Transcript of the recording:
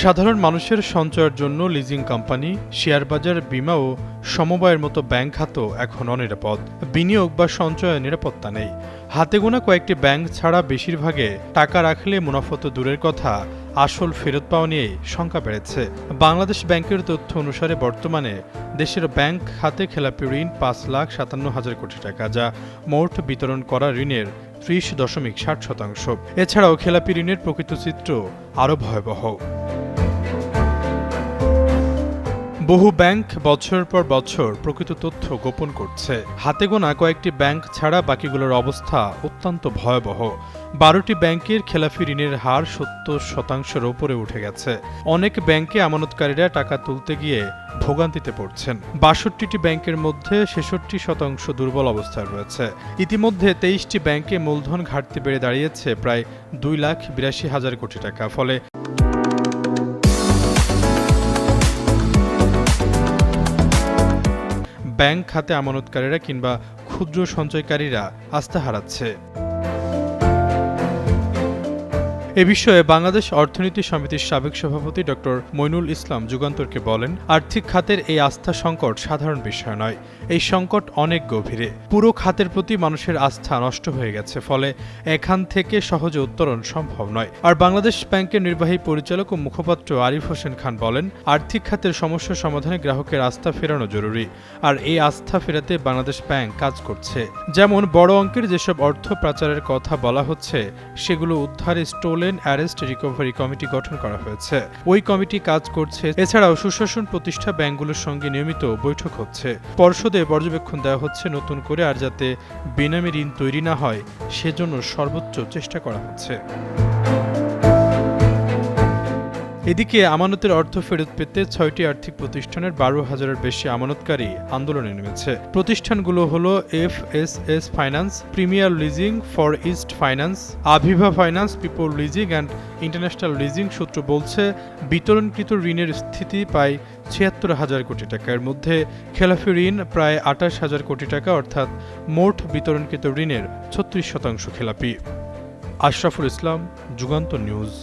সাধারণ মানুষের সঞ্চয়ের জন্য লিজিং কোম্পানি, শেয়ার বাজার, বীমা ও সমবায়ের মতো ব্যাংক খাতও এখন অনিরাপদ। বিনিয়োগ বা সঞ্চয়ে নিরাপত্তা নেই। হাতে গোনা কয়েকটি ব্যাংক ছাড়া বেশিরভাগে টাকা রাখলে মুনাফা তো দূরের কথা, আসল ফেরত পাওয়া নিয়েই শঙ্কা বেড়েছে। বাংলাদেশ ব্যাংকের তথ্য অনুসারে বর্তমানে দেশের ব্যাংক খাতে খেলাপি ঋণ ৫,৫৭,০০০ কোটি টাকা, যা মোট বিতরণ করা ঋণের ৩০.৬০%। এছাড়াও খেলাপি ঋণের প্রকৃত চিত্র আরও ভয়াবহ। বহু ব্যাংক বছরের পর বছর প্রকৃত তথ্য গোপন করছে। হাতে গোনা কয়েকটি ব্যাংক ছাড়া বাকিগুলোর অবস্থা অত্যন্ত ভয়াবহ। ১২টি ব্যাংকের খেলাফি ঋণের হার ৭০%-এর ওপরে উঠে গেছে। অনেক ব্যাংকে আমানতকারীরা টাকা তুলতে গিয়ে ভোগান্তিতে পড়ছেন। ৬২টি ব্যাংকের মধ্যে ৬৬% দুর্বল অবস্থায় রয়েছে। ইতিমধ্যে ২৩টি ব্যাংকে মূলধন ঘাটতি বেড়ে দাঁড়িয়েছে প্রায় ২,৮২,০০০ কোটি টাকা। ফলে ব্যাংক খাতে আমানতকারীরা কিংবা ক্ষুদ্র সঞ্চয়কারীরা আস্থা হারাচ্ছে। এ বিষয়ে বাংলাদেশ অর্থনীতি সমিতির সাবেক সভাপতি ড. মইনুল ইসলাম যুগান্তরকে বলেন, আর্থিক খাতের এই আস্থা সংকট সাধারণ বিষয় নয়। এই সংকট অনেক গভীরে। পুরো খাতের প্রতি মানুষের আস্থা নষ্ট হয়ে গেছে। ফলে এখান থেকে সহজে উত্তরণ সম্ভব নয়। আর বাংলাদেশ ব্যাংকের নির্বাহী পরিচালক ও মুখপাত্র আরিফ হোসেন খান বলেন, আর্থিক খাতের সমস্যা সমাধানে গ্রাহকের আস্থা ফেরানো জরুরি। আর এই আস্থা ফেরাতে বাংলাদেশ ব্যাংক কাজ করছে। যেমন বড় অঙ্কের যেসব অর্থ পাচারের কথা বলা হচ্ছে, সেগুলো উদ্ধারে স্টোলেন অ্যারেস্ট রিকভারি কমিটি গঠন করা হয়েছে। ওই কমিটি কাজ করছে। এছাড়াও সুশাসন প্রতিষ্ঠা ব্যাংকগুলোর সঙ্গে নিয়মিত বৈঠক হচ্ছে। পর্ষদে পর্যবেক্ষণ দেওয়া হচ্ছে নতুন করে। আর যাতে বেনামি ঋণ তৈরি না হয়, সেজন্য সর্বোচ্চ চেষ্টা করা হচ্ছে। এদিকে আমানতের অর্থ ফেরত পেতে ৬টি আর্থিক প্রতিষ্ঠানের ১২,০০০-এর বেশি আমানতকারী আন্দোলনে নেমেছে। প্রতিষ্ঠানগুলো হলো FSS finance, premier leasing, far east finance, Aviva finance, people leasing and international leasing. সূত্র বলছে, বিতরণকৃত ঋণের স্থিতি প্রায় ৭৬,০০০ কোটি টাকা। এর মধ্যে খেলাফি ঋণ প্রায় ২৮,০০০ কোটি টাকা, অর্থাৎ মোট বিতরণকৃত ঋণের ৩৬% খেলাপি। আশরাফুল ইসলাম, যুগান্তর নিউজ।